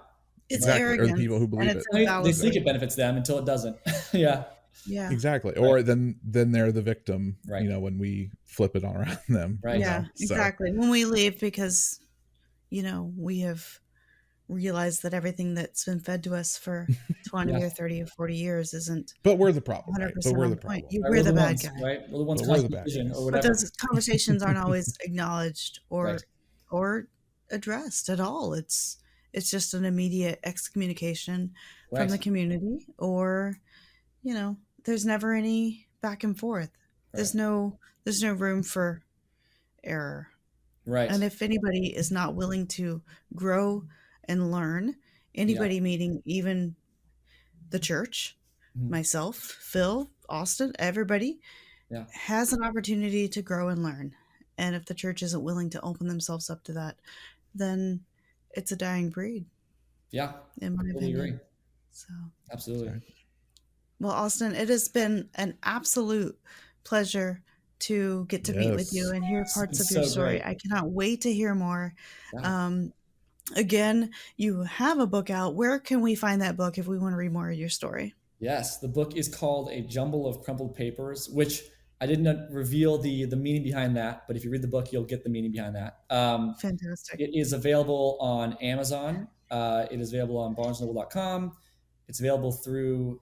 It's exactly. arrogant. Or the people who believe it. They think it benefits them until it doesn't. Yeah. Exactly. Or then they're the victim, when we flip it on around them. Right. Yeah, exactly. When we leave because, we have realized that everything that's been fed to us for 20 or 30 or 40 years isn't. But we're the problem. 100% Right? But we're the problem. We're the bad guy. Right. We're the ones we're the bad vision guys. or whatever. But those conversations aren't always acknowledged or addressed at all. It's just an immediate excommunication from the community, or there's never any back and forth. There's no room for error. Right. And if anybody is not willing to grow and learn, anybody, meaning even the church, myself, Phil, Austin, everybody has an opportunity to grow and learn. And if the church isn't willing to open themselves up to that, then it's a dying breed. Yeah. In my opinion. Agree. So absolutely. Well, Austin, it has been an absolute pleasure to get to meet with you and hear parts of your story. Great. I cannot wait to hear more. Yeah. Again, you have a book out. Where can we find that book if we want to read more of your story? Yes, the book is called A Jumble of Crumpled Papers, which I didn't reveal the meaning behind that, but if you read the book, you'll get the meaning behind that. Fantastic. It is available on Amazon. It is available on barnesandnoble.com. It's available through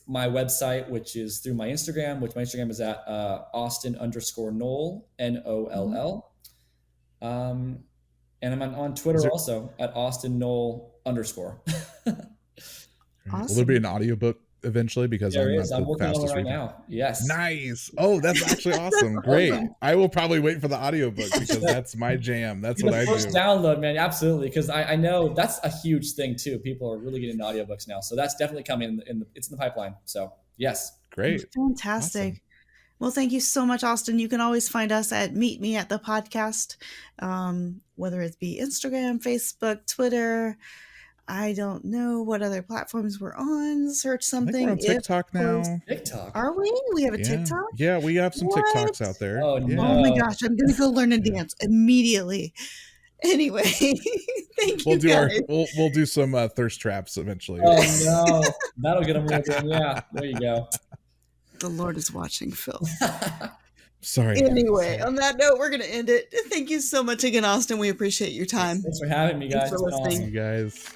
my website, which is through my Instagram, which my Instagram is at Austin_Noll, Noll. And I'm on Twitter also at Austin Noll_. Awesome. Will there be an audiobook eventually? Because I'm working on it right now. Yes. Nice. Oh, that's actually awesome. Great. I will probably wait for the audiobook because that's my jam. That's what I do. First download, man. Absolutely. Because I know that's a huge thing too. People are really getting into audiobooks now. So that's definitely coming it's in the pipeline. So yes. Great. Fantastic. Awesome. Well, thank you so much, Austin. You can always find us at Meet Me at the Podcast, whether it be Instagram, Facebook, Twitter. I don't know what other platforms we're on. Search something. I think we're on TikTok now. TikTok. Are we? We have a TikTok? Yeah, we have some TikToks out there. Oh, yeah. no. Oh my gosh, I'm going to go learn and dance immediately. Anyway, thank you guys. We'll do some thirst traps eventually. Oh no, that'll get them moving. Yeah, there you go. The Lord is watching, Phil. Sorry. Anyway, on that note, we're going to end it. Thank you so much again, Austin. We appreciate your time. Thanks for having me, guys. Thanks for listening. You guys.